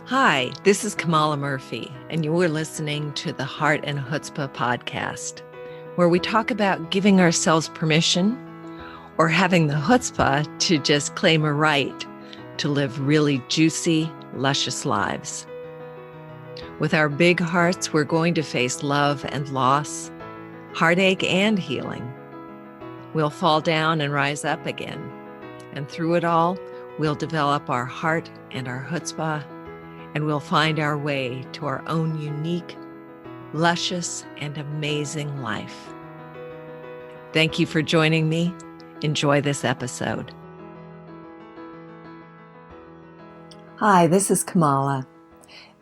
Hi, this is Kamala Murphy, and you are listening to the Heart and Chutzpah podcast, where we talk about giving ourselves permission or having the chutzpah to just claim a right to live really juicy, luscious lives. With our big hearts, we're going to face love and loss, heartache and healing. We'll fall down and rise up again. And through it all, we'll develop our heart and our chutzpah, and we'll find our way to our own unique, luscious, and amazing life. Thank you for joining me. Enjoy this episode. Hi, this is Kamala.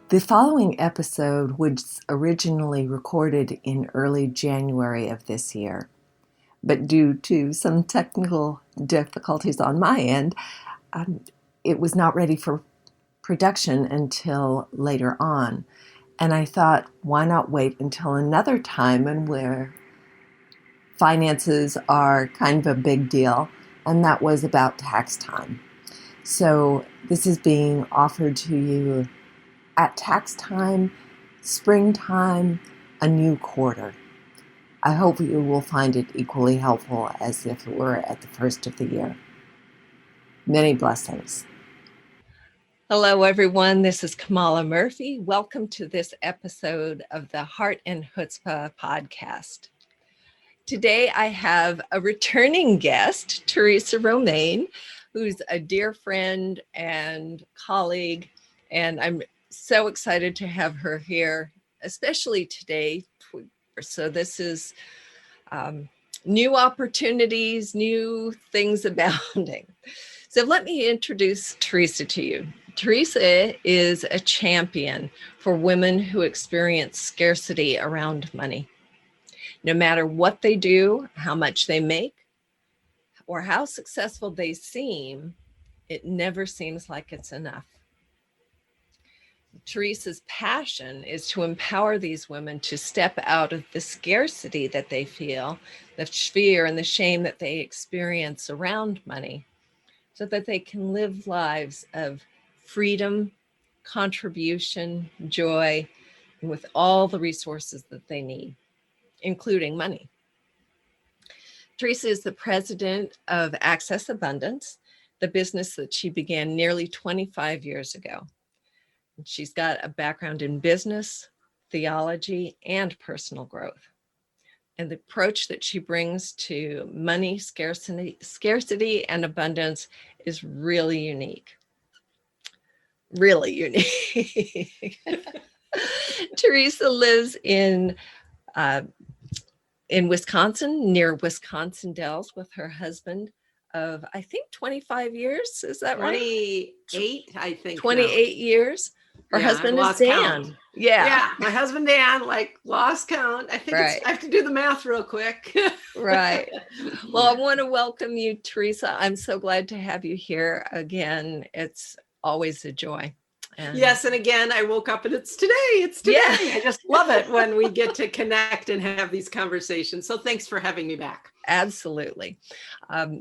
The following episode was originally recorded in early January of this year, but due to some technical difficulties on my end, it was not ready for production until later on. And I thought, why not wait until another time and where finances are kind of a big deal, and that was about tax time. So this is being offered to you at tax time, springtime, a new quarter. I hope you will find it equally helpful as if it were at the first of the year. Many blessings. Hello, everyone. This is Kamala Murphy. Welcome to this episode of the Heart and Chutzpah podcast. Today, I have a returning guest, Teresa Romain, who's a dear friend and colleague, and I'm so excited to have her here, especially today. So this is new opportunities, new things abounding. So let me introduce Teresa to you. Teresa is a champion for women who experience scarcity around money. No matter what they do, how much they make, or how successful they seem, it never seems like it's enough. Teresa's passion is to empower these women to step out of the scarcity that they feel, the fear and the shame that they experience around money, so that they can live lives of freedom, contribution, joy, and with all the resources that they need, including money. Teresa is the president of Access Abundance, the business that she began nearly 25 years ago. She's got a background in business, theology, and personal growth. And the approach that she brings to money, scarcity, and abundance is really unique. Really unique. Teresa lives in Wisconsin, near Wisconsin Dells, with her husband of, I think, 25 years. Is that right? 28, I think. 28 years. Her husband is Dan. Count. Yeah, my husband Dan, lost count. I think I have to do the math real quick. Right. Well, I want to welcome you, Teresa. I'm so glad to have you here again. It's always a joy. Yes, and again, I woke up and it's today. Yeah. I just love it when we get to connect and have these conversations. So thanks for having me back. Absolutely. As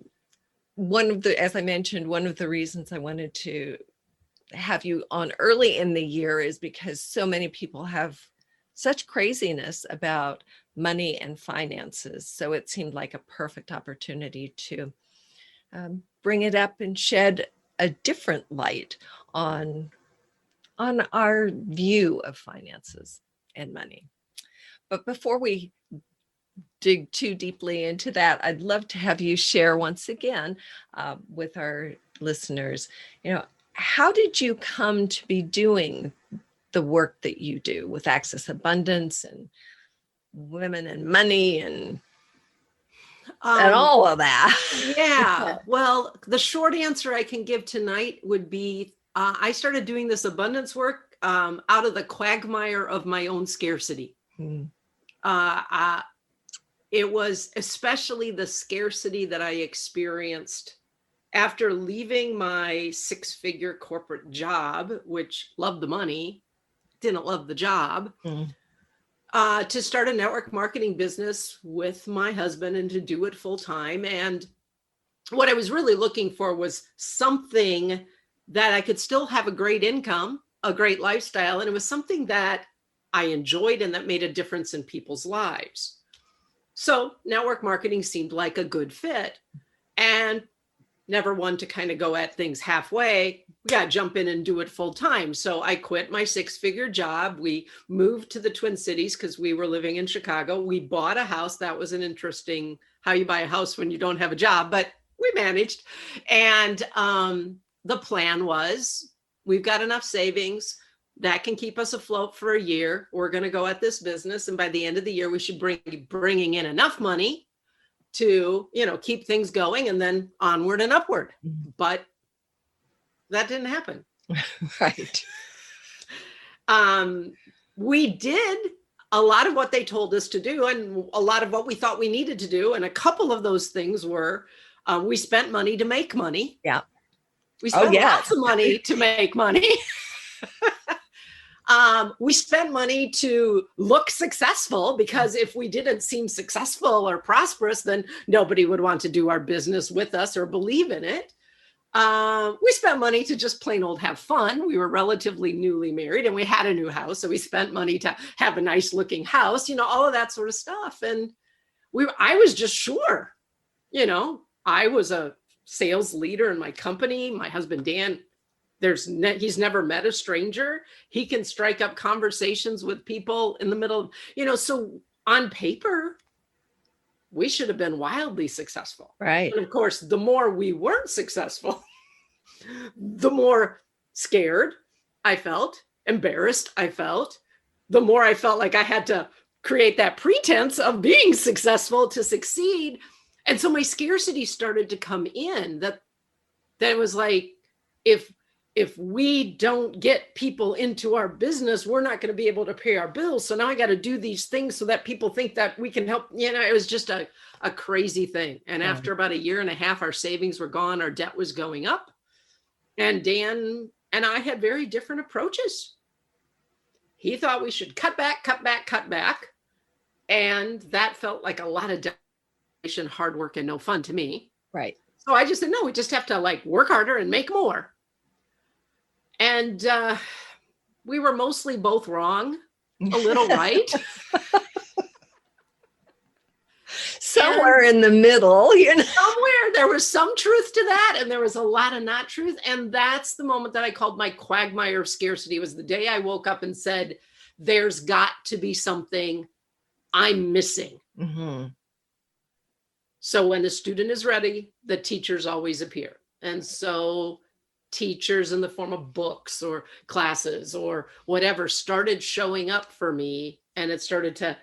I mentioned, one of the reasons I wanted to have you on early in the year is because so many people have such craziness about money and finances. So it seemed like a perfect opportunity to bring it up and shed a different light on our view of finances and money. But before we dig too deeply into that, I'd love to have you share once again with our listeners, how did you come to be doing the work that you do with Access Abundance and women and money and all of that? Yeah. Well, the short answer I can give tonight would be I started doing this abundance work out of the quagmire of my own scarcity. It was especially the scarcity that I experienced after leaving my six-figure corporate job, which loved the money, didn't love the job, to start a network marketing business with my husband and to do it full time. And what I was really looking for was something that I could still have a great income a great lifestyle, and it was something that I enjoyed and that made a difference in people's lives. So network marketing seemed like a good fit, and never one to kind of go at things halfway. We got to jump in and do it full time. So I quit my 6-figure job. We moved to the Twin Cities because we were living in Chicago. We bought a house. That was an interesting how you buy a house when you don't have a job, but we managed. And the plan was we've got enough savings that can keep us afloat for a year. We're going to go at this business. And by the end of the year, we should be bringing in enough money to, keep things going and then onward and upward. But that didn't happen. Right. We did a lot of what they told us to do and a lot of what we thought we needed to do. And a couple of those things were, we spent money to make money. Yeah. We spent lots of money to make money. We spent money to look successful, because if we didn't seem successful or prosperous, then nobody would want to do our business with us or believe in it. We spent money to just plain old have fun. We were relatively newly married and we had a new house. So we spent money to have a nice looking house, all of that sort of stuff. And I was just sure, I was a sales leader in my company. My husband, Dan, he's never met a stranger. He can strike up conversations with people in the middle of, so on paper, we should have been wildly successful. Right. And of course, the more we weren't successful, the more scared I felt, embarrassed I felt, the more I felt like I had to create that pretense of being successful to succeed. And so my scarcity started to come in, that was like, if we don't get people into our business, we're not going to be able to pay our bills. So now I got to do these things so that people think that we can help. It was just a crazy thing. And after about 1.5 years, our savings were gone. Our debt was going up. And Dan and I had very different approaches. He thought we should cut back. And that felt like a lot of dedication, hard work, and no fun to me. Right. So I just said, no, we just have to work harder and make more. And we were mostly both wrong, a little right. Somewhere in the middle, Somewhere there was some truth to that, and there was a lot of not truth. And that's the moment that I called my quagmire of scarcity. It was the day I woke up and said, there's got to be something I'm missing. Mm-hmm. So when the student is ready, the teachers always appear. And so teachers in the form of books or classes or whatever started showing up for me. And it started to,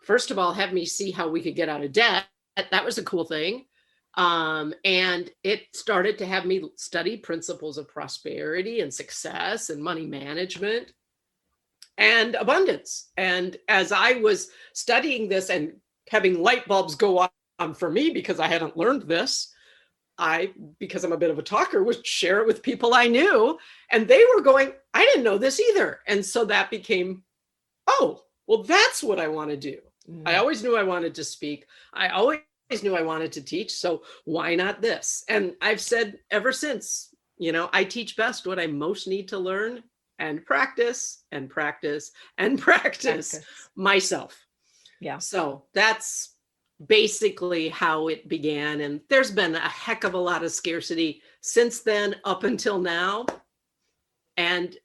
first of all, have me see how we could get out of debt. That was a cool thing. And it started to have me study principles of prosperity and success and money management and abundance. And as I was studying this and having light bulbs go on for me, because I hadn't learned this, because I'm a bit of a talker, would share it with people I knew, and they were going, I didn't know this either. And so that became, oh, well, that's what I want to do. I always knew I wanted to speak. I always knew I wanted to teach. So why not this? And I've said ever since, I teach best what I most need to learn and practice and practice and practice myself. Yeah. So that's basically how it began. And there's been a heck of a lot of scarcity since then up until now. And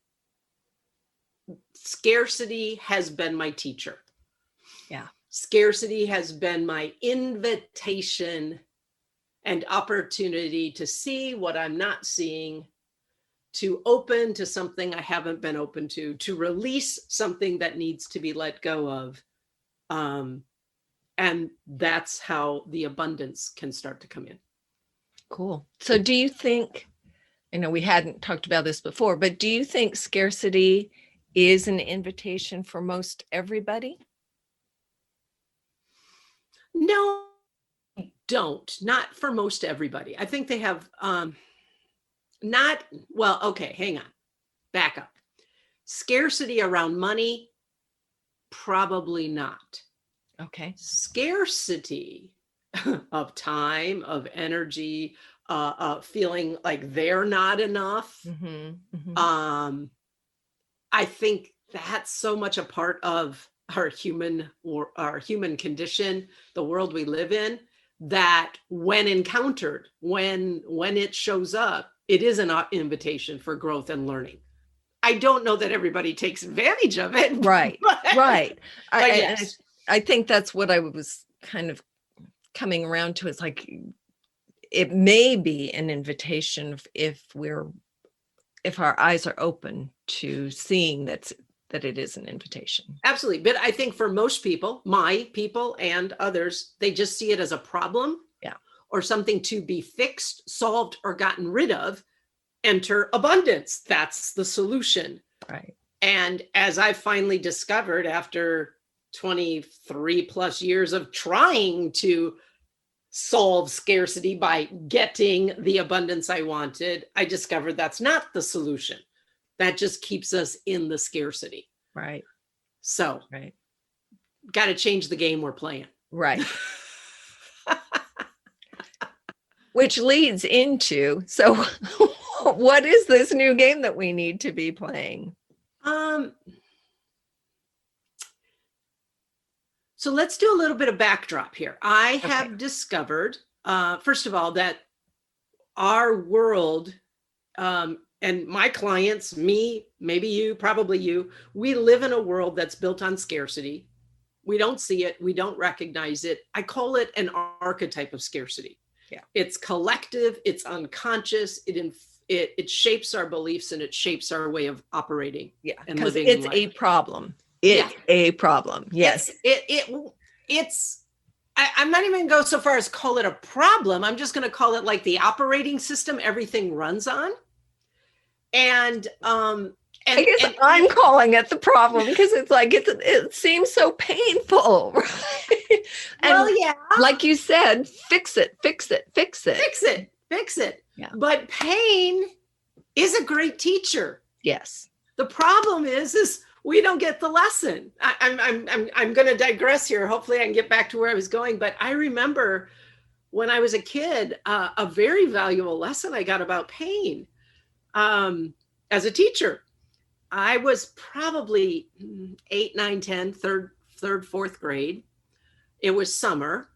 scarcity has been my teacher. Yeah. Scarcity has been my invitation and opportunity to see what I'm not seeing, to open to something I haven't been open to release something that needs to be let go of. And that's how the abundance can start to come in. Cool. So do you think, we hadn't talked about this before, but do you think scarcity is an invitation for most everybody? No, I don't. Not for most everybody. I think they have okay, hang on. Back up. Scarcity around money, probably not. Okay. Scarcity of time, of energy, feeling like they're not enough. Mm-hmm. Mm-hmm. I think that's so much a part of our human condition, the world we live in, that when encountered, when it shows up, it is an invitation for growth and learning. I don't know that everybody takes advantage of it. Right, right. But yes. I think that's what I was kind of coming around to. Is like, it may be an invitation if our eyes are open to seeing that it is an invitation. Absolutely. But I think for most people, my people and others, they just see it as a problem. Yeah. Or something to be fixed, solved, or gotten rid of. Enter abundance. That's the solution. Right. And as I finally discovered after 23 plus years of trying to solve scarcity by getting the abundance I wanted, I discovered that's not the solution. That just keeps us in the scarcity. Right. So, right. Got to change the game we're playing. Right. Which leads into, so what is this new game that we need to be playing? So let's do a little bit of backdrop here. I have discovered, first of all, that our world, and my clients, me, maybe you, probably you, we live in a world that's built on scarcity. We don't see it. We don't recognize it. I call it an archetype of scarcity. Yeah. It's collective. It's unconscious. It shapes our beliefs and it shapes our way of operating. Yeah. And living it's life. A problem. It's a problem. Yes. I'm not even going to go so far as call it a problem. I'm just going to call it like the operating system everything runs on. And I guess I'm calling it the problem because it's like it seems so painful, right? And like you said, fix it. Yeah. But pain is a great teacher. Yes. The problem is we don't get the lesson. I'm going to digress here. Hopefully I can get back to where I was going. But I remember when I was a kid, a very valuable lesson I got about pain as a teacher. I was probably 8, 9, 10, third, fourth grade. It was summer.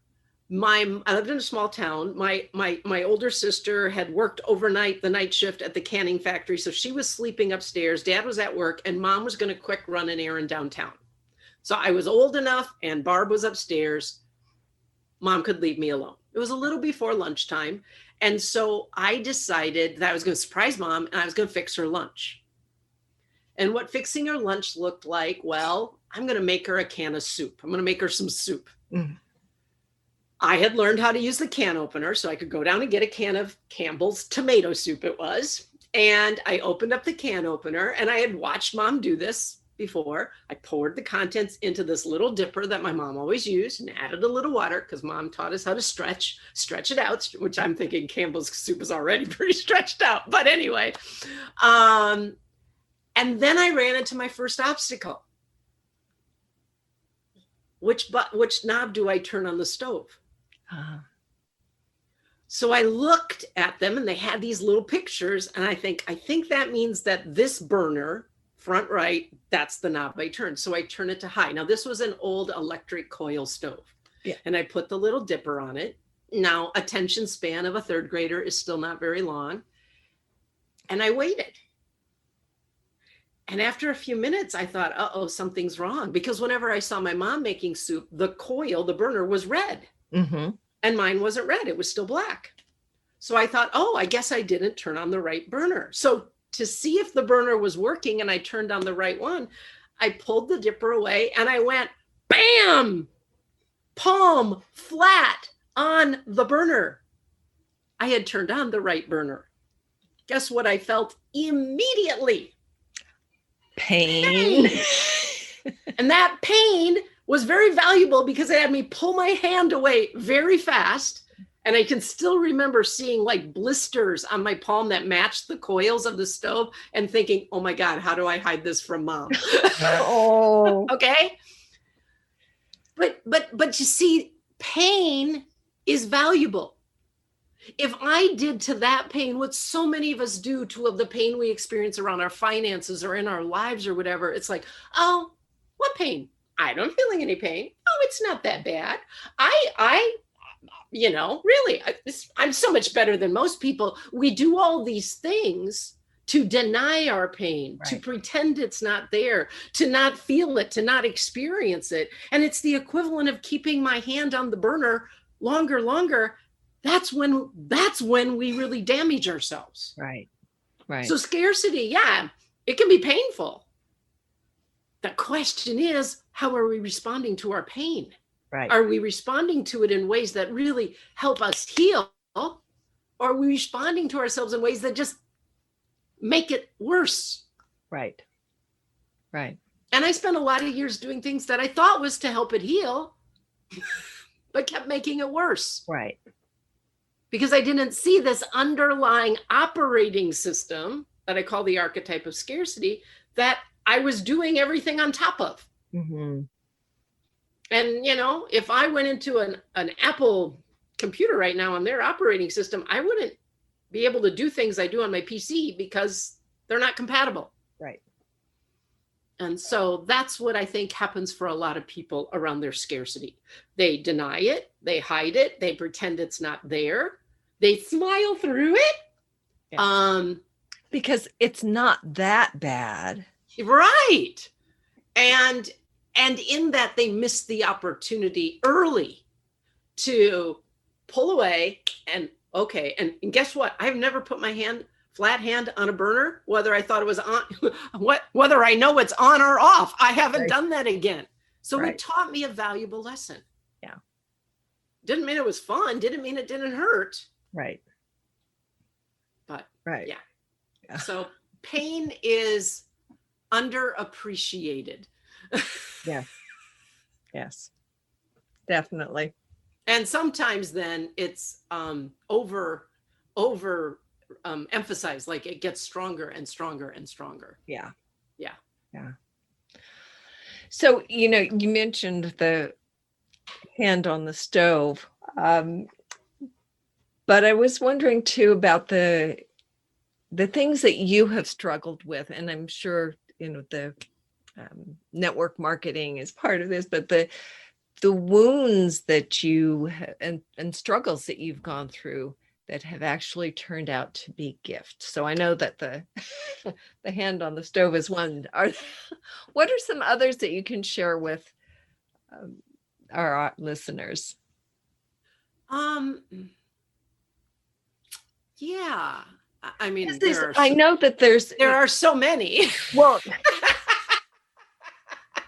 I lived in a small town. My older sister had worked overnight, the night shift at the canning factory. So she was sleeping upstairs. Dad was at work and mom was going to quick run an errand downtown. So I was old enough and Barb was upstairs. Mom could leave me alone. It was a little before lunchtime. And so I decided that I was going to surprise mom and I was going to fix her lunch. And what fixing her lunch looked like, well, I'm going to make her a can of soup. I'm going to make her some soup. Mm. I had learned how to use the can opener, so I could go down and get a can of Campbell's tomato soup it was. And I opened up the can opener, and I had watched mom do this before. I poured the contents into this little dipper that my mom always used and added a little water because mom taught us how to stretch it out, which I'm thinking Campbell's soup is already pretty stretched out. But anyway, and then I ran into my first obstacle. Which knob do I turn on the stove? So I looked at them and they had these little pictures and I think that means that this burner, front right, that's the knob I turn. So I turn it to high. Now this was an old electric coil stove. Yeah. And I put the little dipper on it. Now attention span of a third grader is still not very long. And I waited. And after a few minutes, I thought, something's wrong. Because whenever I saw my mom making soup, the coil, the burner was red. Mm-hmm. And mine wasn't red. It was still black. So I thought, I guess I didn't turn on the right burner. So to see if the burner was working and I turned on the right one, I pulled the dipper away and I went, bam, palm flat on the burner. I had turned on the right burner. Guess what I felt immediately? Pain. And that pain was very valuable because it had me pull my hand away very fast. And I can still remember seeing like blisters on my palm that matched the coils of the stove and thinking, oh my God, how do I hide this from mom? Oh, okay. But you see, pain is valuable. If I did to that pain what so many of us do to the pain we experience around our finances or in our lives or whatever, it's like, oh, what pain? I don't feeling any pain. Oh, it's not that bad. I really, I'm so much better than most people. We do all these things to deny our pain, to pretend it's not there, to not feel it, to not experience it. And it's the equivalent of keeping my hand on the burner longer. That's when we really damage ourselves. Right. So scarcity, yeah, it can be painful. The question is, how are we responding to our pain? Right. Are we responding to it in ways that really help us heal? Or are we responding to ourselves in ways that just make it worse? Right. And I spent a lot of years doing things that I thought was to help it heal, but kept making it worse. Right. Because I didn't see this underlying operating system that I call the archetype of scarcity that I was doing everything on top of. Mm-hmm. And, if I went into an Apple computer right now on their operating system, I wouldn't be able to do things I do on my PC because they're not compatible. Right. And so that's what I think happens for a lot of people around their scarcity. They deny it, they hide it, they pretend it's not there, they smile through it. Yeah. Because it's not that bad. Right. And in that, they miss the opportunity early to pull away and guess what? I've never put my flat hand on a burner, whether I thought it was on, whether I know it's on or off. I haven't done that again. So it taught me a valuable lesson. Yeah. Didn't mean it was fun. Didn't mean it didn't hurt. Right. But yeah. So pain is underappreciated. Yes, definitely. And sometimes then it's over emphasized, like it gets stronger and stronger and stronger. Yeah. Yeah. So, you mentioned the hand on the stove. But I was wondering too about the things that you have struggled with, and I'm sure, the network marketing is part of this, but the wounds that you and struggles that you've gone through that have actually turned out to be gifts. So I know that the the hand on the stove is one. What are some others that you can share with our listeners? Yeah. I mean, I know that there are so many. Well,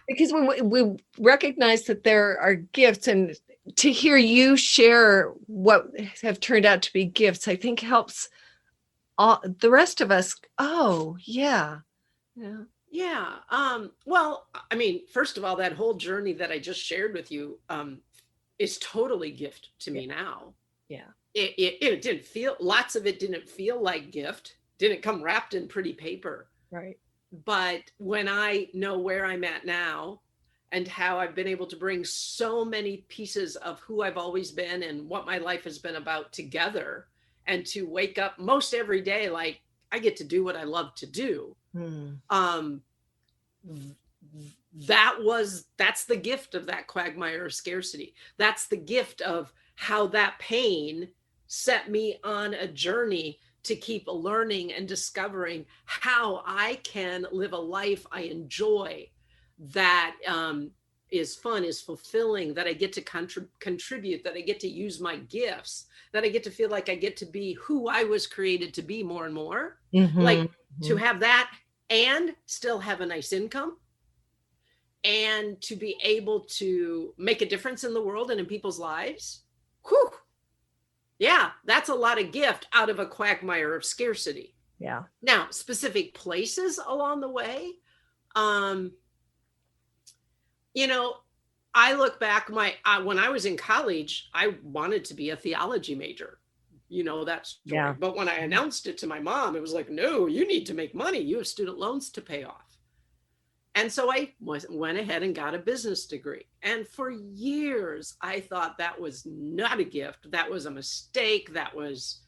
because we recognize that there are gifts, and to hear you share what have turned out to be gifts, I think helps the rest of us. Oh, yeah. Well, I mean, first of all, that whole journey that I just shared with you is totally gift to me now. Yeah. It didn't feel, lots of it didn't feel like gift, didn't come wrapped in pretty paper. Right. But when I know where I'm at now and how I've been able to bring so many pieces of who I've always been and what my life has been about together, and to wake up most every day like I get to do what I love to do. That's the gift of that quagmire of scarcity. That's the gift of how that pain set me on a journey to keep learning and discovering how I can live a life I enjoy, that is fun, is fulfilling, that I get to contribute, that I get to use my gifts, that I get to feel like I get to be who I was created to be more and more. Like to have that and still have a nice income, and to be able to make a difference in the world and in people's lives. Whew. Yeah, that's a lot of gift out of a quagmire of scarcity. Yeah. Now, specific places along the way, I look back, when I was in college, I wanted to be a theology major. That story. Yeah. But when I announced it to my mom, it was like, no, you need to make money. You have student loans to pay off. And so I went ahead and got a business degree. And for years, I thought that was not a gift. That was a mistake. That was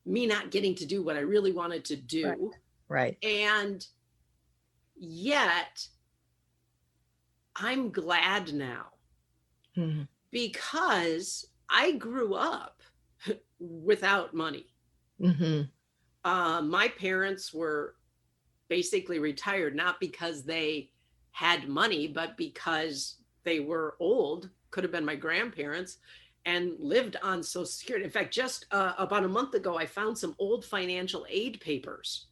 me not getting to do what I really wanted to do. Right. And yet, I'm glad now Mm-hmm. because I grew up without money. Mm-hmm. My parents were basically retired, not because they had money, but because they were old, could have been my grandparents, and lived on Social Security. In fact, just about a month ago, I found some old financial aid papers.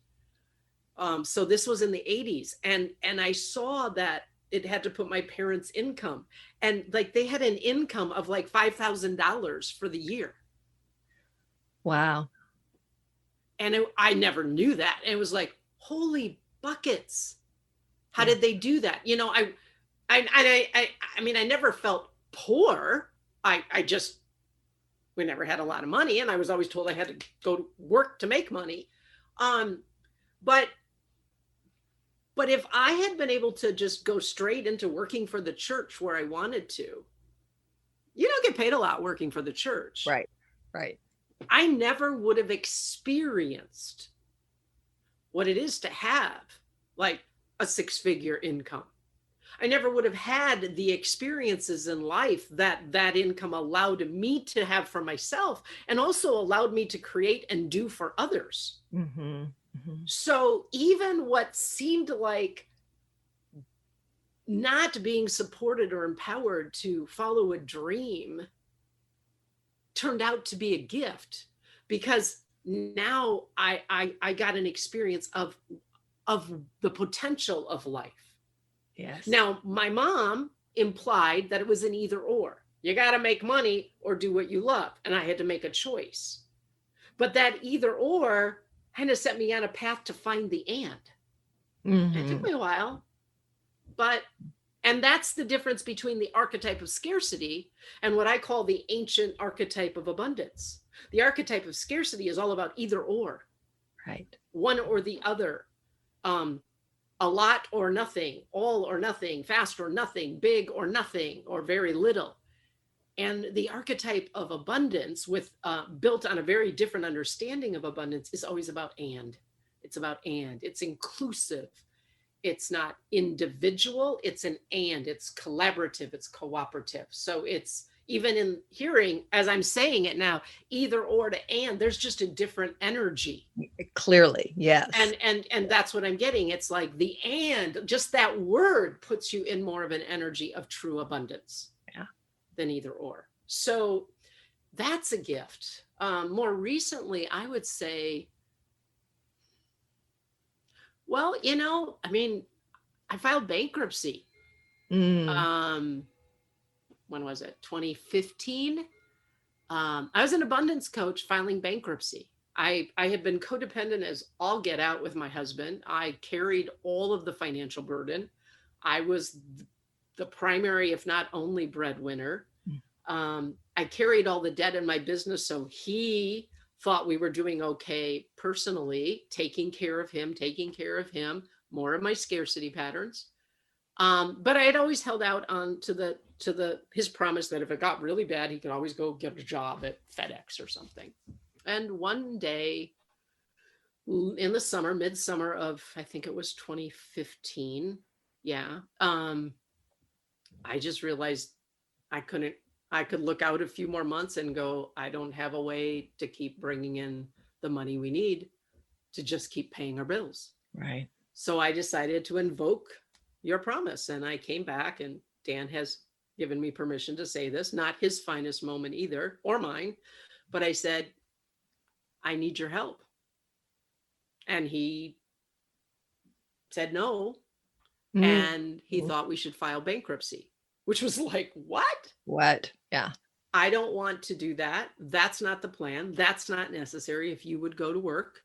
So this was in the 80s. And I saw that it had to put my parents' income. And like they had an income of like $5,000 for the year. Wow. And I never knew that. And it was like, holy buckets. How did they do that? You know, I mean, I never felt poor. We never had a lot of money, and I was always told I had to go to work to make money. But if I had been able to just go straight into working for the church where I wanted to, you don't get paid a lot working for the church. Right. Right. I never would have experienced what it is to have like a 6-figure income. I never would have had the experiences in life that income allowed me to have for myself, and also allowed me to create and do for others. Mm-hmm. Mm-hmm. So even what seemed like not being supported or empowered to follow a dream turned out to be a gift, because now I got an experience of the potential of life. Yes. Now, my mom implied that it was an either or. You got to make money or do what you love. And I had to make a choice. But that either or kind of set me on a path to find the and. Mm-hmm. It took me a while. And that's the difference between the archetype of scarcity and what I call the ancient archetype of abundance. The archetype of scarcity is all about either or. Right. One or the other. A lot or nothing, all or nothing, fast or nothing, big or nothing, or very little. And the archetype of abundance, with built on a very different understanding of abundance, is always about and. It's about and. It's inclusive. It's not individual. It's an and. It's collaborative. It's cooperative. So it's, even in hearing, as I'm saying it now, either or to and, there's just a different energy. Clearly, yes. And that's what I'm getting. It's like the and, just that word puts you in more of an energy of true abundance than either or. So that's a gift. More recently, I would say, well, you know, I mean, I filed bankruptcy. When was it? 2015. I was an abundance coach filing bankruptcy. I had been codependent as all get out with my husband. I carried all of the financial burden. I was the primary, if not only, breadwinner. I carried all the debt in my business. So he thought we were doing okay personally, taking care of him, more of my scarcity patterns. But I had always held out on to his promise that if it got really bad, he could always go get a job at FedEx or something. And one day in the summer, midsummer of, I think it was 2015. Yeah. I just realized I could look out a few more months and go, I don't have a way to keep bringing in the money we need to just keep paying our bills. Right. So I decided to invoke your promise. And I came back, and Dan has given me permission to say this, not his finest moment either, or mine, but I said, I need your help. And he said no. And he thought we should file bankruptcy, which was like, what? What? Yeah. I don't want to do that. That's not the plan. That's not necessary. If you would go to work,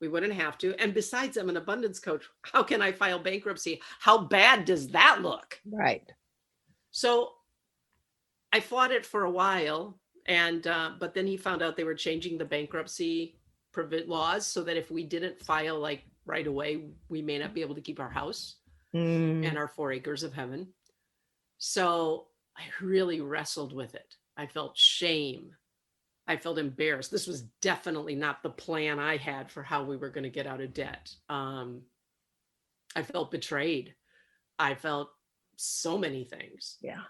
we wouldn't have to. And besides, I'm an abundance coach. How can I file bankruptcy? How bad does that look? Right. So I fought it for a while. And but then he found out they were changing the bankruptcy laws so that if we didn't file like right away, we may not be able to keep our house. and our 4 acres of heaven. So I really wrestled with it. I felt shame. I felt embarrassed. This was definitely not the plan I had for how we were going to get out of debt. I felt betrayed. I felt so many things. Yeah.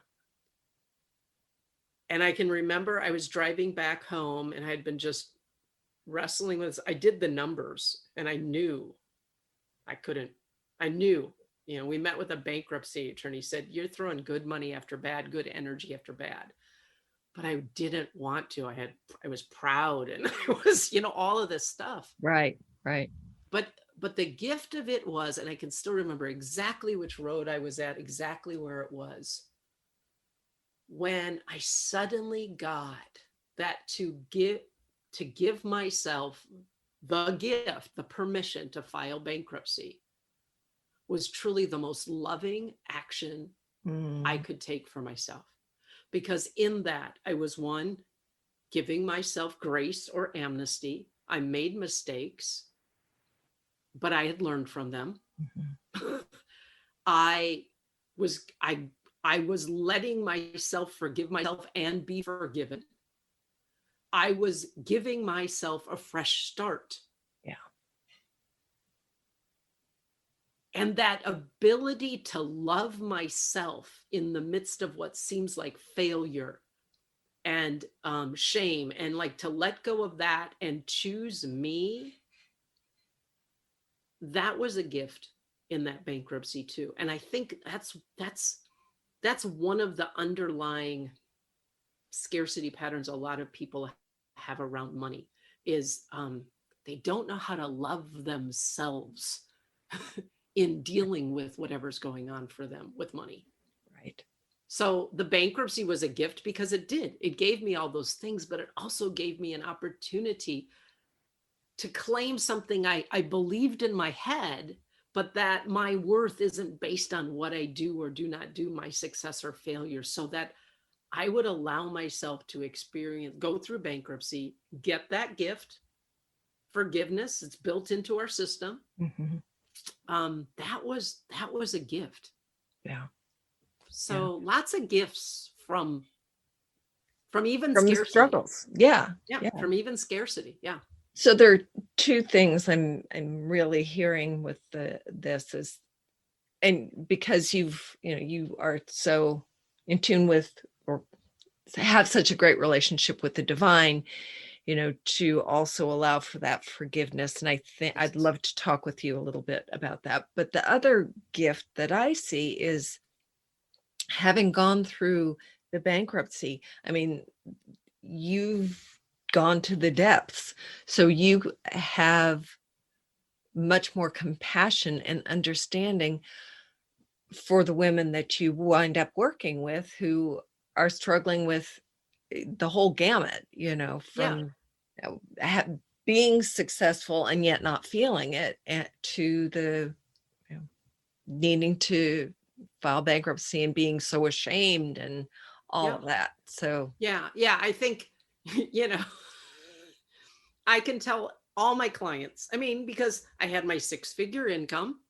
And I can remember I was driving back home and I had been just wrestling with this. I did the numbers and I knew I couldn't. I knew, we met with a bankruptcy attorney, said, you're throwing good money after bad, good energy after bad. But I didn't want to. I was proud and I was, all of this stuff. Right. But the gift of it was, and I can still remember exactly which road I was at, exactly where it was, when I suddenly got that to give myself the gift, the permission to file bankruptcy was truly the most loving action I could take for myself. Because in that, I was one, giving myself grace or amnesty. I made mistakes, but I had learned from them. I was letting myself forgive myself and be forgiven. I was giving myself a fresh start. Yeah. And that ability to love myself in the midst of what seems like failure and shame, and like to let go of that and choose me, that was a gift in that bankruptcy too. And I think that's one of the underlying scarcity patterns a lot of people have around money is they don't know how to love themselves in dealing with whatever's going on for them with money. Right. So the bankruptcy was a gift because it gave me all those things, but it also gave me an opportunity to claim something I believed in my head, but that my worth isn't based on what I do or do not do, my success or failure, so that I would allow myself to go through bankruptcy, get that gift, forgiveness. It's built into our system. That was a gift. Yeah. So lots of gifts from even From the scarcity. struggles. Yeah. From even scarcity. Yeah. So there are two things I'm really hearing with this is, and because you are so in tune with, or have such a great relationship with the divine, to also allow for that forgiveness. And I think I'd love to talk with you a little bit about that. But the other gift that I see is having gone through the bankruptcy. I mean, you've gone to the depths, so you have much more compassion and understanding for the women that you wind up working with who are struggling with the whole gamut, from being successful and yet not feeling it, to the needing to file bankruptcy and being so ashamed and all of that. So I think I can tell all my clients, because I had my 6-figure income,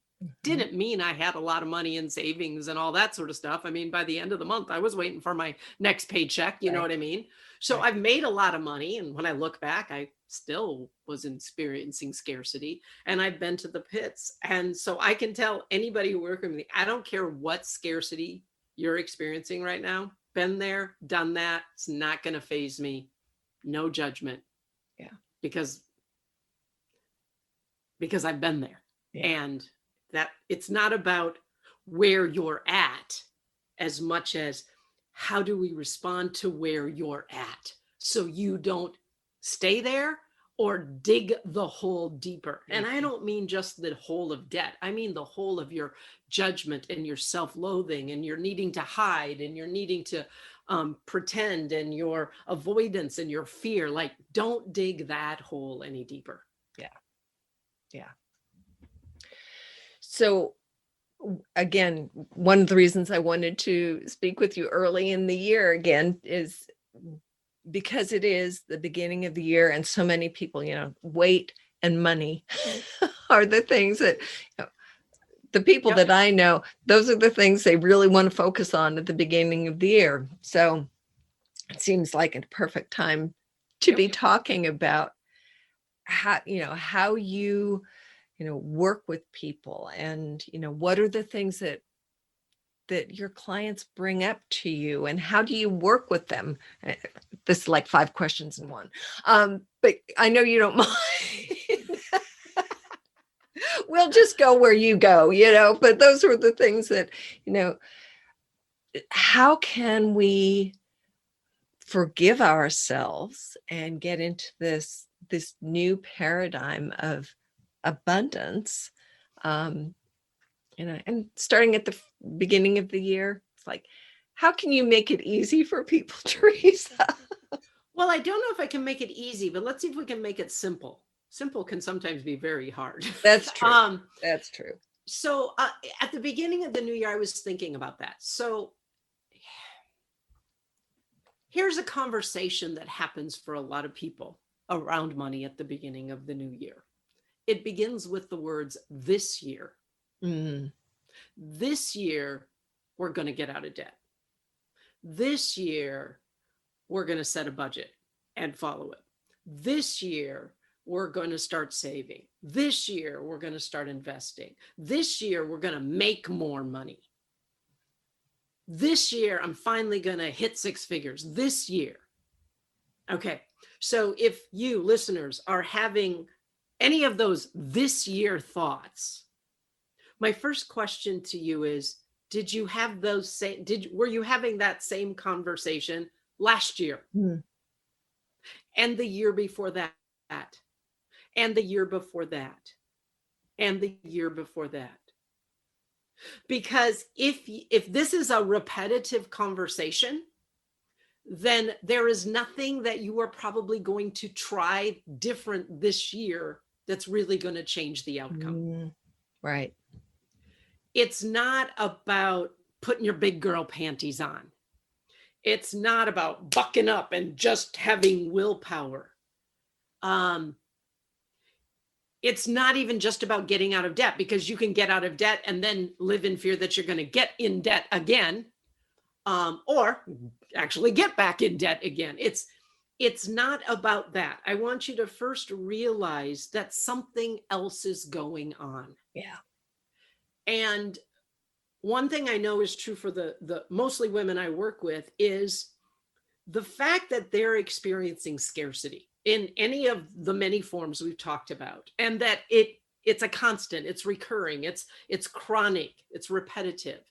didn't mean I had a lot of money in savings and all that sort of stuff. By the end of the month, I was waiting for my next paycheck. You know what I mean? So I've made a lot of money. And when I look back, I still was experiencing scarcity, and I've been to the pits. And so I can tell anybody who works with me, I don't care what scarcity you're experiencing right now, been there, done that. It's not going to faze me. No judgment. Yeah. Because I've been there. Yeah. And that it's not about where you're at as much as how do we respond to where you're at, so you don't stay there or dig the hole deeper. And I don't mean just the hole of debt. I mean the hole of your judgment and your self-loathing and your needing to hide and your needing to pretend and your avoidance and your fear. Like, don't dig that hole any deeper. Yeah. So again, one of the reasons I wanted to speak with you early in the year again is because it is the beginning of the year, and so many people, weight and money are the things that the people Yep. that I know, those are the things they really want to focus on at the beginning of the year. So it seems like a perfect time to be talking about how you work with people, and what are the things that your clients bring up to you, and how do you work with them? This is like 5 questions in one, but I know you don't mind. We'll just go where you go, but those were the things that, how can we forgive ourselves and get into this new paradigm of abundance, and starting at the beginning of the year. It's like, how can you make it easy for people, Teresa? Well, I don't know if I can make it easy, but let's see if we can make it simple. Simple can sometimes be very hard. That's true. That's true. So at the beginning of the new year, I was thinking about that. So here's a conversation that happens for a lot of people around money at the beginning of the new year. It begins with the words, this year. Mm. This year, we're going to get out of debt. This year, we're going to set a budget and follow it. This year, we're going to start saving. This year, we're going to start investing. This year, we're going to make more money. This year, I'm finally going to hit 6 figures. This year. Okay. So if you listeners are having any of those this year thoughts, my first question to you is, did you have those same, were you having that same conversation last year? Mm. And the year before that? And the year before that? And the year before that? Because if this is a repetitive conversation, then there is nothing that you are probably going to try different this year that's really going to change the outcome. Right. It's not about putting your big girl panties on. It's not about bucking up and just having willpower. It's not even just about getting out of debt, because you can get out of debt and then live in fear that you're going to get in debt again, or actually get back in debt again. It's not about that. I want you to first realize that something else is going on. Yeah. And one thing I know is true for the mostly women I work with is the fact that they're experiencing scarcity in any of the many forms we've talked about, and that it's a constant, it's recurring, it's chronic, it's repetitive.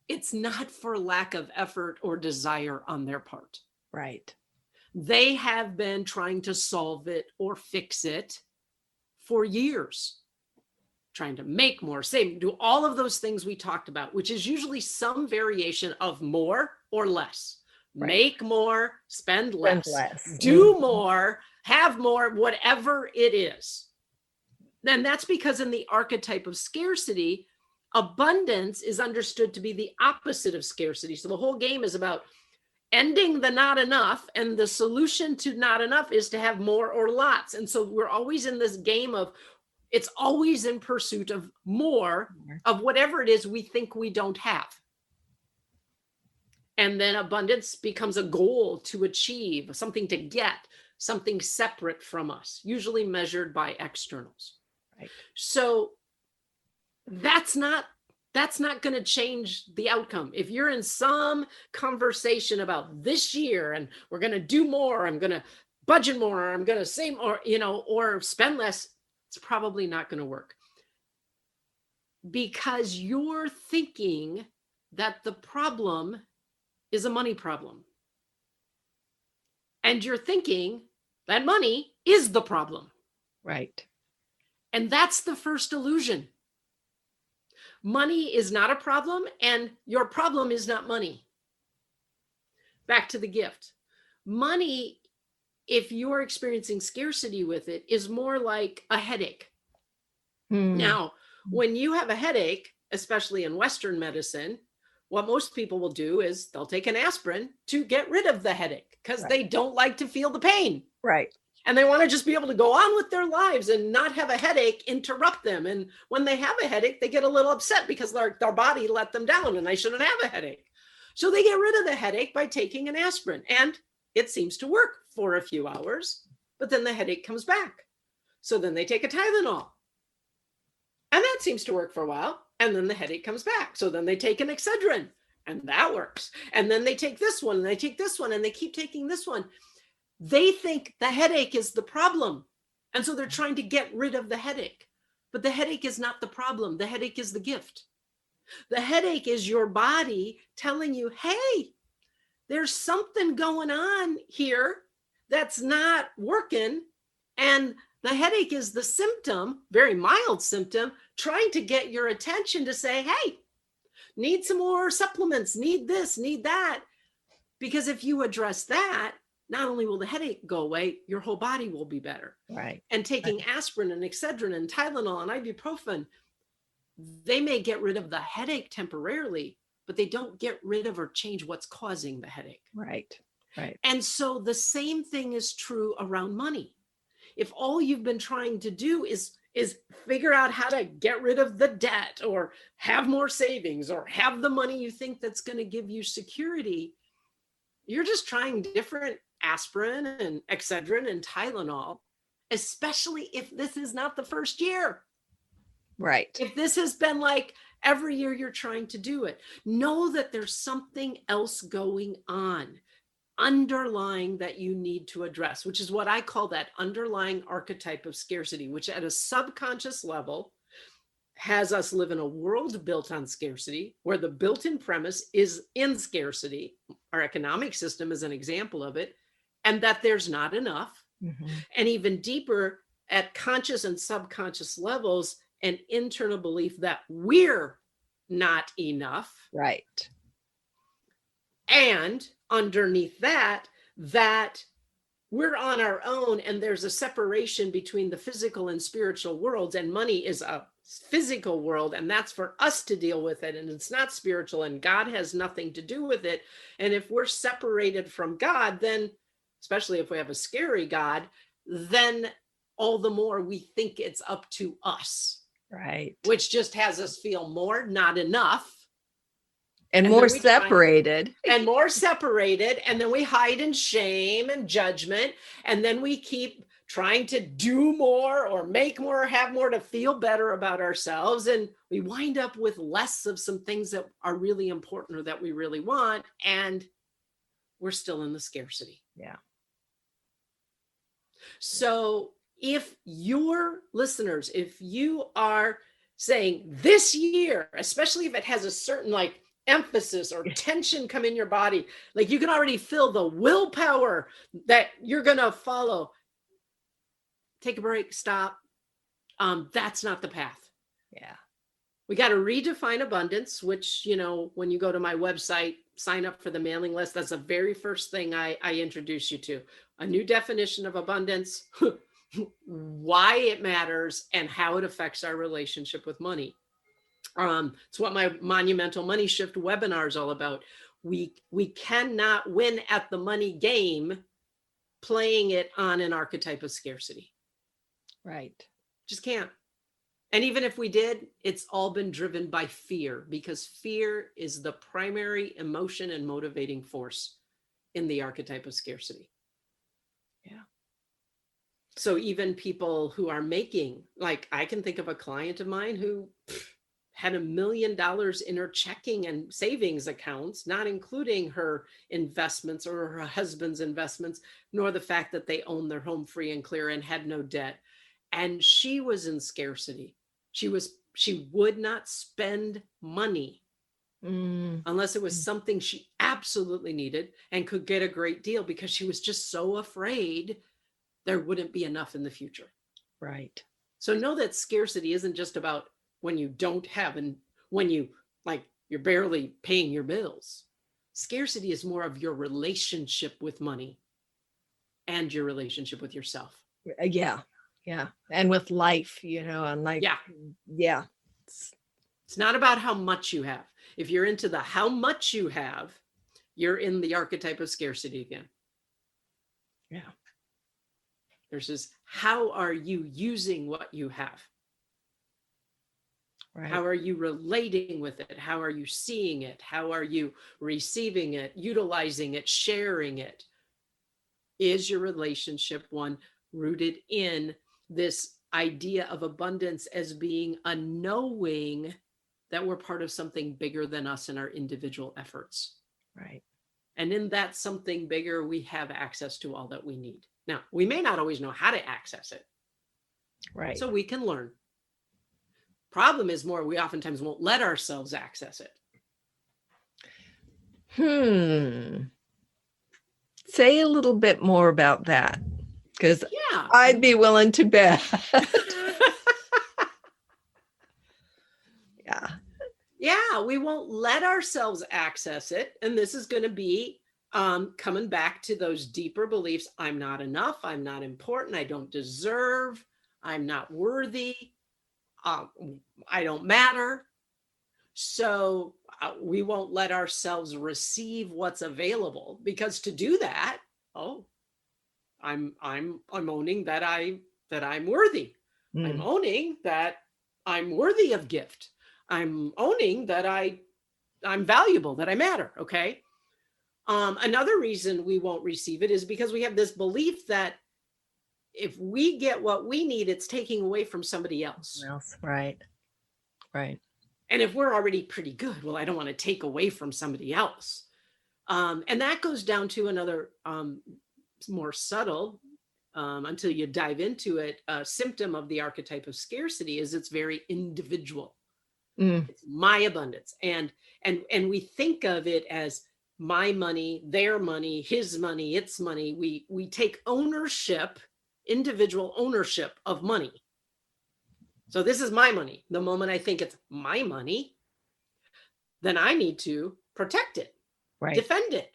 It's not for lack of effort or desire on their part. Right. They have been trying to solve it or fix it for years, trying to make more, save, do all of those things we talked about, which is usually some variation of more or less. Right. Make more, spend less. Do more, have more, whatever it is. Then that's because in the archetype of scarcity, abundance is understood to be the opposite of scarcity. So the whole game is about ending the not enough, and the solution to not enough is to have more or lots. And so we're always in this game of, it's always in pursuit of more of whatever it is we think we don't have. And then abundance becomes a goal to achieve, something to get, something separate from us, usually measured by externals. Right. So that's not going to change the outcome. If you're in some conversation about this year and we're going to do more, I'm going to budget more, or I'm going to save more, or spend less, it's probably not going to work, because you're thinking that the problem is a money problem. And you're thinking that money is the problem. Right. And that's the first illusion. Money is not a problem, and your problem is not money. Back to the gift. Money, if you're experiencing scarcity with it, is more like a headache. Now, when you have a headache, especially in Western medicine, what most people will do is they'll take an aspirin to get rid of the headache, because they don't like to feel the pain. Right. And they want to just be able to go on with their lives and not have a headache interrupt them. And when they have a headache, they get a little upset because their body let them down and they shouldn't have a headache. So they get rid of the headache by taking an aspirin. And it seems to work for a few hours, but then the headache comes back. So then they take a Tylenol. And that seems to work for a while. And then the headache comes back. So then they take an Excedrin and that works. And then they take this one and they take this one and they keep taking this one. They think the headache is the problem. And so they're trying to get rid of the headache. But the headache is not the problem. The headache is the gift. The headache is your body telling you, hey, there's something going on here that's not working. And the headache is the symptom, very mild symptom, trying to get your attention to say, hey, need some more supplements, need this, need that. Because if you address that, not only will the headache go away, your whole body will be better. Right. And taking aspirin and Excedrin and Tylenol and ibuprofen, they may get rid of the headache temporarily, but they don't get rid of or change what's causing the headache. Right. Right. And so the same thing is true around money. If all you've been trying to do is figure out how to get rid of the debt or have more savings or have the money you think that's going to give you security, you're just trying different aspirin and Excedrin and Tylenol, especially if this is not the first year. Right. If this has been like every year you're trying to do it, know that there's something else going on underlying that you need to address, which is what I call that underlying archetype of scarcity, which at a subconscious level has us live in a world built on scarcity, where the built-in premise is in scarcity. Our economic system is an example of it, and that there's not enough. Mm-hmm. And even deeper at conscious and subconscious levels, an internal belief that we're not enough. Right. And underneath that we're on our own and there's a separation between the physical and spiritual worlds, and money is a physical world and that's for us to deal with it, and it's not spiritual and God has nothing to do with it. And if we're separated from God, then especially if we have a scary God, then all the more we think it's up to us. Right. Which just has us feel more not enough. And more separated. And more separated. And then we hide in shame and judgment. And then we keep trying to do more or make more or have more to feel better about ourselves. And we wind up with less of some things that are really important or that we really want. And we're still in the scarcity. Yeah. So if your listeners, if you are saying this year, especially if it has a certain like emphasis or tension come in your body, like you can already feel the willpower that you're going to follow, take a break, stop. That's not the path. Yeah. We got to redefine abundance, which, you know, when you go to my website, sign up for the mailing list, that's the very first thing I introduce you to. A new definition of abundance, why it matters, and how it affects our relationship with money. It's what my Monumental Money Shift webinar is all about. We cannot win at the money game playing it on an archetype of scarcity. Right. Just can't. And even if we did, it's all been driven by fear, because fear is the primary emotion and motivating force in the archetype of scarcity. Yeah. So even people who are making, like I can think of a client of mine who had $1 million in her checking and savings accounts, not including her investments or her husband's investments, nor the fact that they owned their home free and clear and had no debt. And she was in scarcity. She would not spend money unless it was something she absolutely needed and could get a great deal, because she was just so afraid there wouldn't be enough in the future. Right. So know that scarcity isn't just about when you don't have and when you like you're barely paying your bills. Scarcity is more of your relationship with money and your relationship with yourself. Yeah. Yeah. And with life, you know, and like, yeah. It's not about how much you have. If you're into the how much you have, you're in the archetype of scarcity again. Yeah. There's how are you using what you have? Right. How are you relating with it? How are you seeing it? How are you receiving it, utilizing it, sharing it? Is your relationship one rooted in this idea of abundance as being a knowing that we're part of something bigger than us and our individual efforts? Right. And in that something bigger, we have access to all that we need. Now, we may not always know how to access it. Right. So we can learn. Problem is more, we oftentimes won't let ourselves access it. Say a little bit more about that, because Yeah. I'd be willing to bet. Yeah. Yeah, we won't let ourselves access it. And this is going to be coming back to those deeper beliefs. I'm not enough. I'm not important. I don't deserve. I'm not worthy. I don't matter. So we won't let ourselves receive what's available, because to do that, I'm owning that I'm worthy. I'm owning that I'm worthy of gift. I'm owning that I'm valuable, that I matter. Okay. Another reason we won't receive it is because we have this belief that if we get what we need, it's taking away from somebody else. Right. Right. And if we're already pretty good, well, I don't want to take away from somebody else. And that goes down to another more subtle, until you dive into it, symptom of the archetype of scarcity is it's very individual. It's my abundance. And we think of it as my money, their money, his money, its money. We take ownership, individual ownership of money. So this is my money. The moment I think it's my money, then I need to protect it, Right. defend it,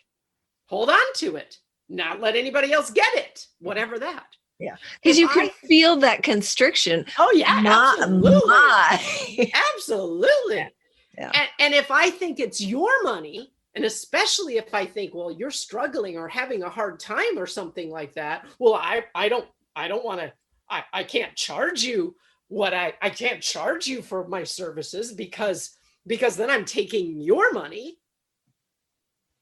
hold on to it, not let anybody else get it, whatever that. Yeah. Because you can feel that constriction. Oh, yeah, absolutely. Absolutely. Yeah. And if I think it's your money, and especially if I think, well, you're struggling or having a hard time or something like that, well, I don't want to, I can't charge you I can't charge you for my services because then I'm taking your money.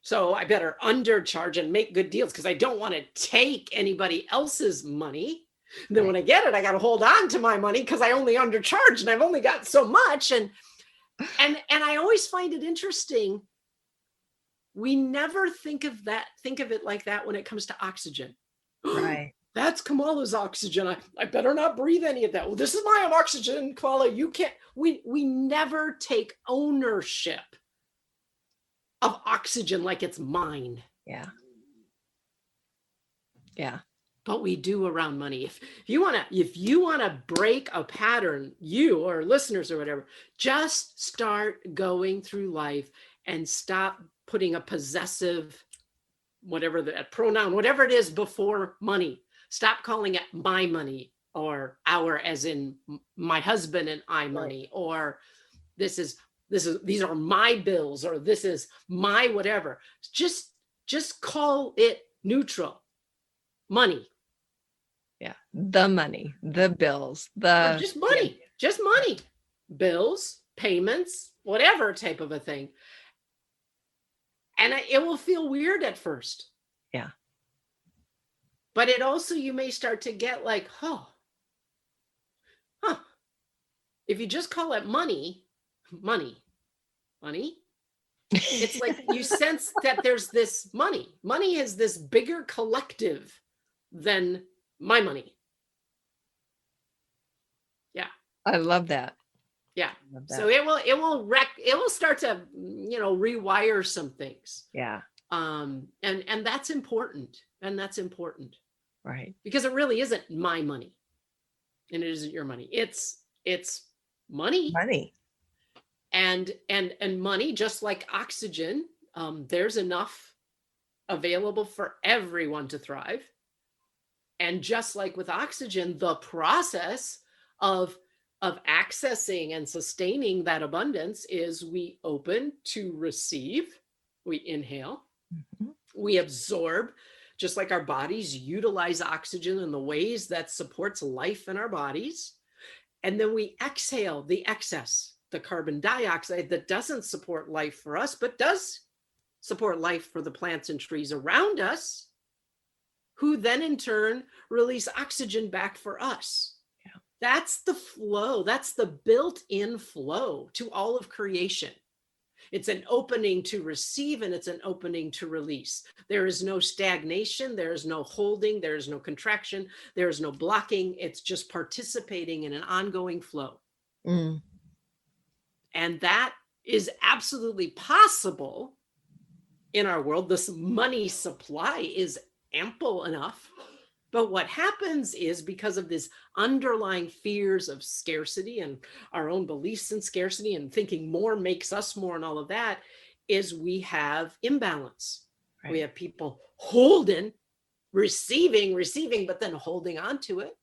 So I better undercharge and make good deals because I don't want to take anybody else's money. And then when I get it, I got to hold on to my money because I only undercharged and I've only got so much. And I always find it interesting. We never think of it like that when it comes to oxygen. Right. That's Kamala's oxygen. I better not breathe any of that. Well, this is my oxygen, Kamala. You can't. We never take ownership of oxygen like it's mine. Yeah. Yeah. But we do around money. If you want to break a pattern, you or listeners or whatever, just start going through life and stop putting a possessive, whatever that pronoun, whatever it is, before money. Stop calling it my money or our, as in my husband and I money, or these are my bills, or this is my whatever. Just call it neutral. Money. Yeah. The money, the bills, or just money. Just money. Bills, payments, whatever type of a thing. And it will feel weird at first. Yeah. But it also, you may start to get like, if you just call it money, it's like you sense that there's this money. Money is this bigger collective than my money. Yeah. I love that. Yeah. So it will start to, rewire some things. Yeah. And that's important. And that's important. Right. Because it really isn't my money. And it isn't your money. It's money. Money. And money, just like oxygen, there's enough available for everyone to thrive. And just like with oxygen, the process of accessing and sustaining that abundance is we open to receive, we inhale, we absorb just like our bodies utilize oxygen in the ways that supports life in our bodies. And then we exhale the excess, the carbon dioxide that doesn't support life for us, but does support life for the plants and trees around us, who then in turn release oxygen back for us. Yeah. That's the flow. That's the built-in flow to all of creation. It's an opening to receive and it's an opening to release. There is no stagnation. There is no holding. There is no contraction. There is no blocking. It's just participating in an ongoing flow. Mm. And that is absolutely possible in our world. This money supply is ample enough. But what happens is, because of this underlying fears of scarcity and our own beliefs in scarcity and thinking more makes us more and all of that, is we have imbalance. Right. We have people holding, receiving, but then holding on to it.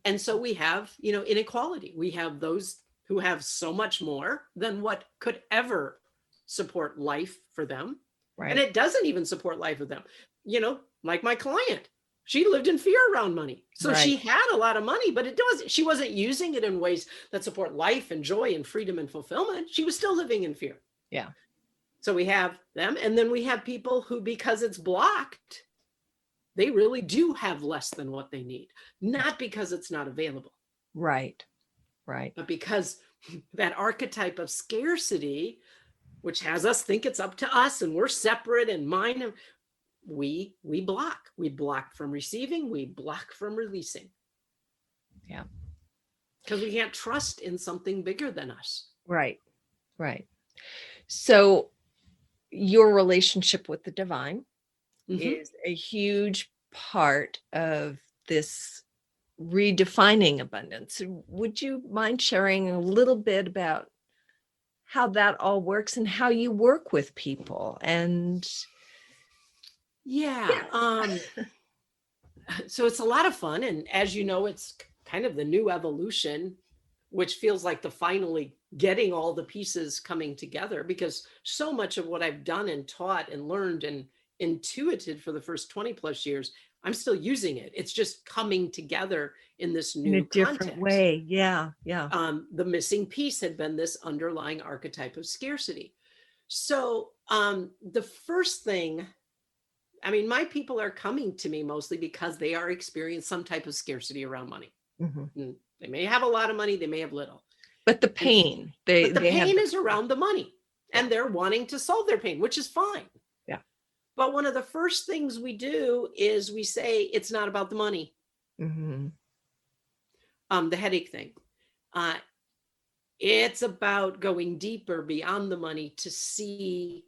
And so we have, inequality. We have those who have so much more than what could ever support life for them. Right. And it doesn't even support life for them. Like my client, she lived in fear around money. So Right. she had a lot of money, but she wasn't using it in ways that support life and joy and freedom and fulfillment. She was still living in fear. Yeah. So we have them. And then we have people who, because it's blocked, they really do have less than what they need. Not because it's not available. Right. Right. But because that archetype of scarcity, which has us think it's up to us and we're separate and mine, we block from receiving, we block from releasing. Yeah. Because we can't trust in something bigger than us. Right. So your relationship with the divine is a huge part of this redefining abundance. Would you mind sharing a little bit about how that all works and how you work with people? And so it's a lot of fun. And as you know, it's kind of the new evolution, which feels like the finally getting all the pieces coming together, because so much of what I've done and taught and learned and intuited for the first 20 plus years, I'm still using it. It's just coming together in this new in a different context. way. Yeah. The missing piece had been this underlying archetype of scarcity. So the first thing, my people are coming to me mostly because they are experiencing some type of scarcity around money. Mm-hmm. They may have a lot of money, they may have little. But the pain, the pain is around the money, and they're wanting to solve their pain, which is fine. Yeah. But one of the first things we do is we say, it's not about the money. Mm-hmm. The headache thing. It's about going deeper beyond the money to see.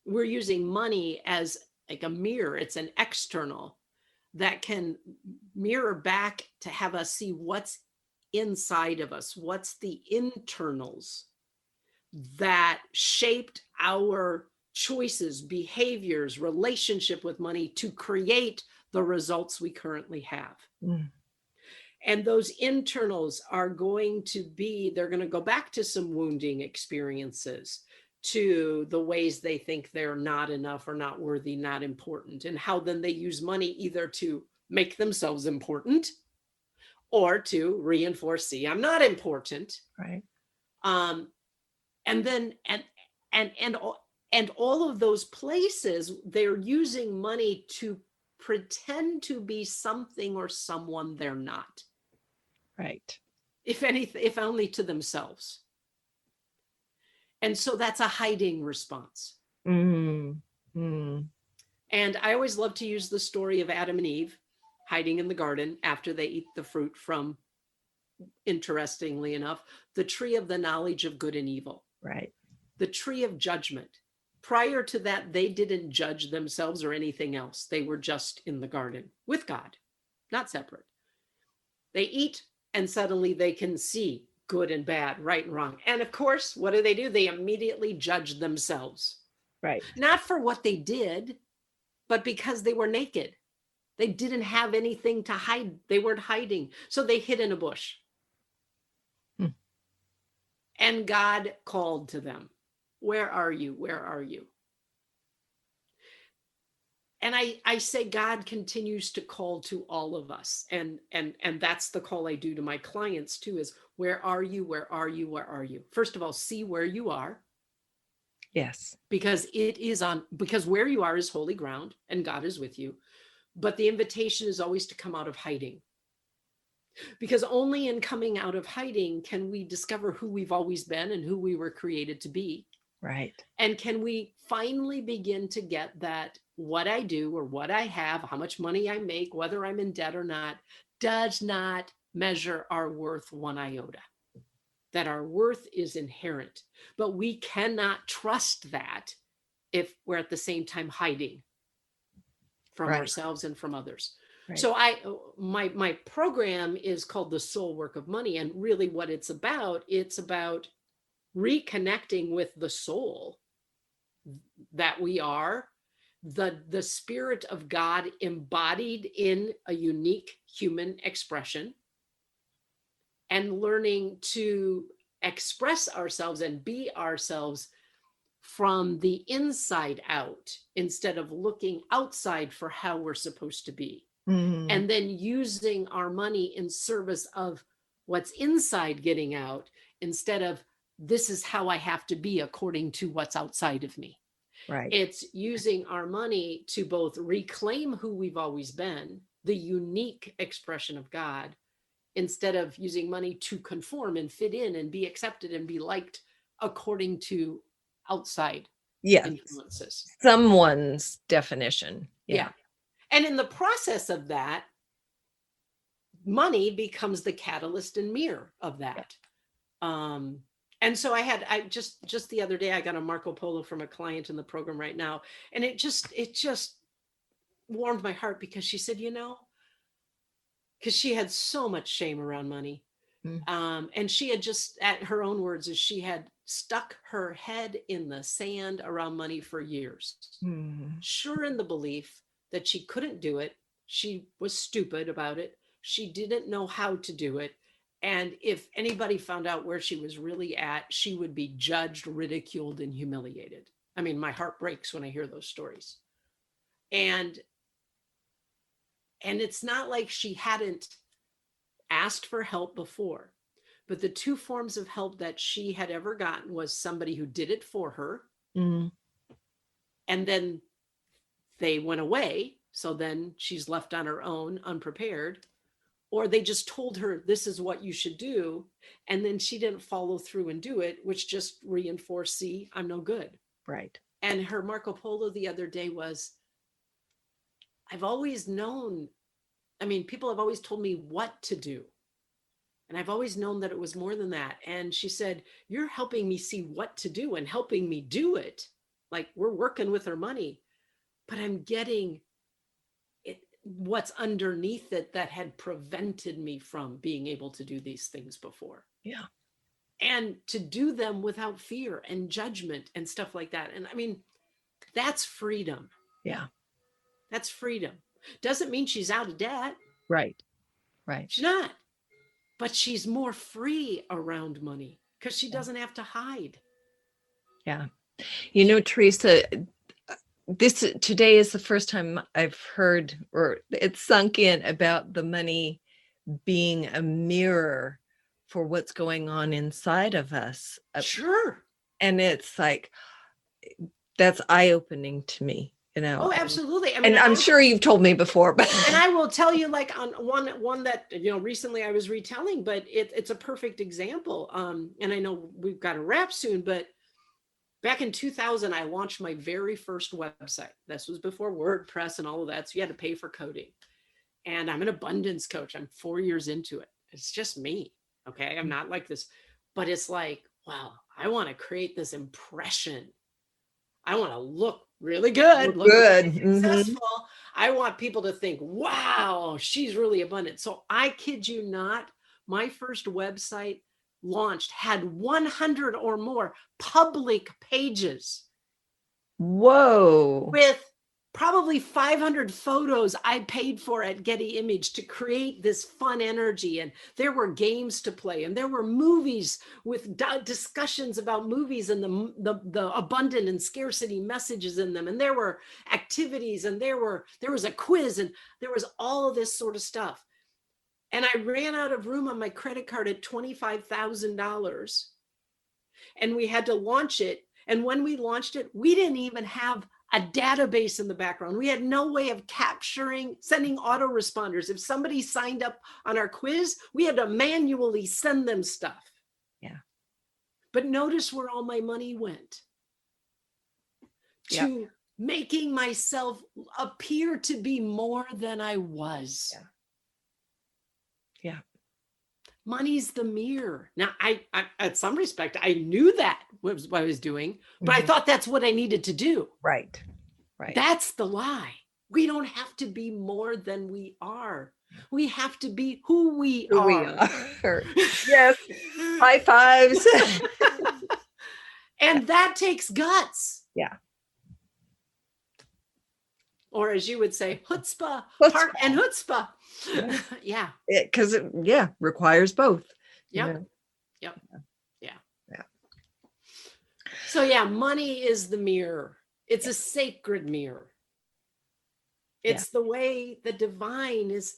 We're using money as like a mirror. It's an external that can mirror back to have us see what's inside of us, what's the internals that shaped our choices, behaviors, relationship with money to create the results we currently have. Mm. And those internals are going to they're going to go back to some wounding experiences, to the ways they think they're not enough or not worthy, not important, and how then they use money either to make themselves important or to reinforce, see, I'm not important. Right. And then, and all of those places, they're using money to pretend to be something or someone they're not. Right. If anything, if only to themselves. And so that's a hiding response. Mm-hmm. And I always love to use the story of Adam and Eve hiding in the garden after they eat the fruit from, interestingly enough, the tree of the knowledge of good and evil. Right. The tree of judgment. Prior to that, they didn't judge themselves or anything else. They were just in the garden with God, not separate. They eat and suddenly they can see good and bad, right and wrong. And of course, what do? They immediately judge themselves. Right. Not for what they did, but because they were naked. They didn't have anything to hide. They weren't hiding. So they hid in a bush. And God called to them, where are you? Where are you? I say God continues to call to all of us. And that's the call I do to my clients too, is where are you? Where are you? Where are you? First of all, see where you are. Yes. Because because where you are is holy ground and God is with you. But the invitation is always to come out of hiding. Because only in coming out of hiding can we discover who we've always been and who we were created to be. Right. And can we finally begin to get that what I do or what I have, how much money I make, whether I'm in debt or not, does not measure our worth one iota. That our worth is inherent. But we cannot trust that if we're at the same time hiding from ourselves and from others. Right. So my program is called The Soul Work of Money. And really what it's about reconnecting with the soul that we are, the spirit of God embodied in a unique human expression, and learning to express ourselves and be ourselves from the inside out instead of looking outside for how we're supposed to be. Mm-hmm. And then using our money in service of what's inside getting out instead of this is how I have to be according to what's outside of me. Right. It's using our money to both reclaim who we've always been, the unique expression of God, instead of using money to conform and fit in and be accepted and be liked according to outside influences. Someone's definition. Yeah. And in the process of that, money becomes the catalyst and mirror of that. And so I just the other day, I got a Marco Polo from a client in the program right now. And it just warmed my heart because she said, because she had so much shame around money. And she had just, at her own words, is she had stuck her head in the sand around money for years, sure in the belief that she couldn't do it. She was stupid about it. She didn't know how to do it. And if anybody found out where she was really at, she would be judged, ridiculed, and humiliated. I mean, my heart breaks when I hear those stories. And it's not like she hadn't asked for help before, but the two forms of help that she had ever gotten was somebody who did it for her. And then they went away. So then she's left on her own, unprepared, or they just told her, this is what you should do. And then she didn't follow through and do it, which just reinforced, see, I'm no good. Right. And her Marco Polo the other day was, I've always known, people have always told me what to do. And I've always known that it was more than that. And she said, you're helping me see what to do and helping me do it. Like we're working with her money, but I'm getting it, what's underneath it that had prevented me from being able to do these things before. Yeah. And to do them without fear and judgment and stuff like that. And that's freedom. Yeah. That's freedom. Doesn't mean she's out of debt. Right. Right. She's not. But she's more free around money because she doesn't have to hide. Yeah. Teresa, today is the first time I've heard, or it's sunk in, about the money being a mirror for what's going on inside of us. Sure. And it's like, that's eye-opening to me. Oh, absolutely. And I'm sure you've told me before, but and I will tell you, like on one that recently I was retelling, but it's a perfect example. And I know we've got to wrap soon, but back in 2000, I launched my very first website. This was before WordPress and all of that, so you had to pay for coding. And I'm an abundance coach. I'm 4 years into it. It's just me. Okay, I'm not like this, but it's like, wow, I want to create this impression. I want to look really good, look good, really successful. I want people to think, wow, she's really abundant. So I kid you not, my first website launched had 100 or more public pages. Whoa. With probably 500 photos I paid for at Getty Image to create this fun energy. And there were games to play, and there were movies with discussions about movies and the abundant and scarcity messages in them. And there were activities, and there was a quiz, and there was all of this sort of stuff. And I ran out of room on my credit card at $25,000. And we had to launch it. And when we launched it, we didn't even have a database in the background. We had no way of sending autoresponders. If somebody signed up on our quiz, we had to manually send them stuff. Yeah. But notice where all my money went. To making myself appear to be more than I was. Yeah. Money's the mirror. Now, I at some respect, I knew that was what I was doing, but I thought that's what I needed to do. Right. That's the lie. We don't have to be more than we are. We have to be who we are. Yes. High fives. And that takes guts. Yeah. Or as you would say, chutzpah. Heart and chutzpah. Yeah. Because it requires both. Yep. Yep. Yeah. So money is the mirror. It's a sacred mirror. It's the way the divine is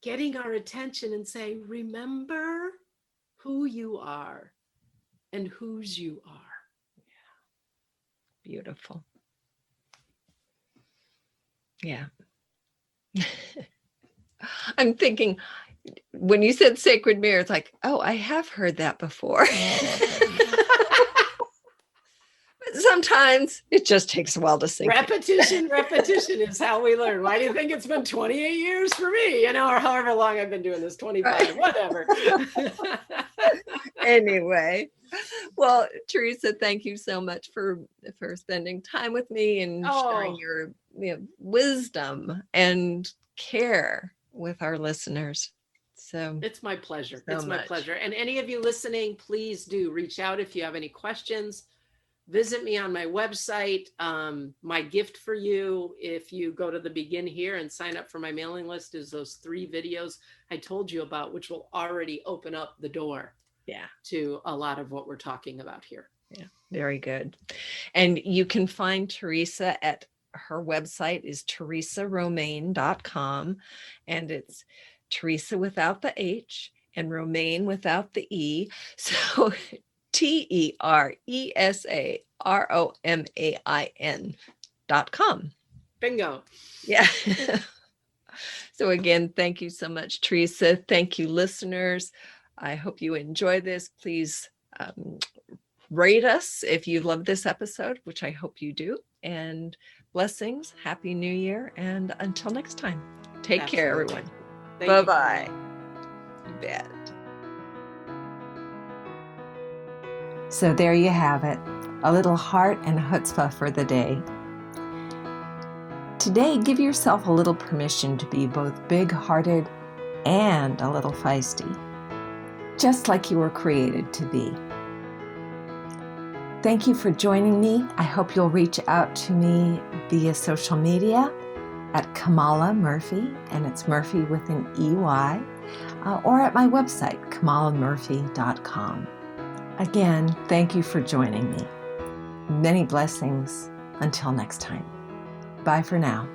getting our attention and saying, remember who you are and whose you are. Yeah. Beautiful. Yeah. I'm thinking, when you said sacred mirror, it's like, oh, I have heard that before. But sometimes it just takes a while to sink. Repetition is how we learn. Why do you think it's been 28 years for me? Or however long I've been doing this, 25, whatever. Anyway, well, Teresa, thank you so much for spending time with me and sharing your wisdom and care with our listeners. So it's my pleasure. It's my pleasure. And any of you listening, please do reach out if you have any questions. Visit me on my website. My gift for you, if you go to the begin here and sign up for my mailing list, is those 3 videos I told you about, which will already open up the door to a lot of what we're talking about here. Yeah, very good. And you can find Teresa at her website is teresaromain.com, and it's Teresa without the H and Romain without the E. So TeresaRomain.com. Bingo. Yeah. So again, thank you so much, Teresa. Thank you, listeners. I hope you enjoy this. Please rate us if you love this episode, which I hope you do. And blessings. Happy New Year. And until next time, take care, everyone. Bye-bye. You bet. So there you have it, a little heart and chutzpah for the day. Today, give yourself a little permission to be both big-hearted and a little feisty, just like you were created to be. Thank you for joining me. I hope you'll reach out to me via social media at Kamala Murphy, and it's Murphy with an EY, or at my website, kamalamurphy.com. Again, thank you for joining me. Many blessings until next time. Bye for now.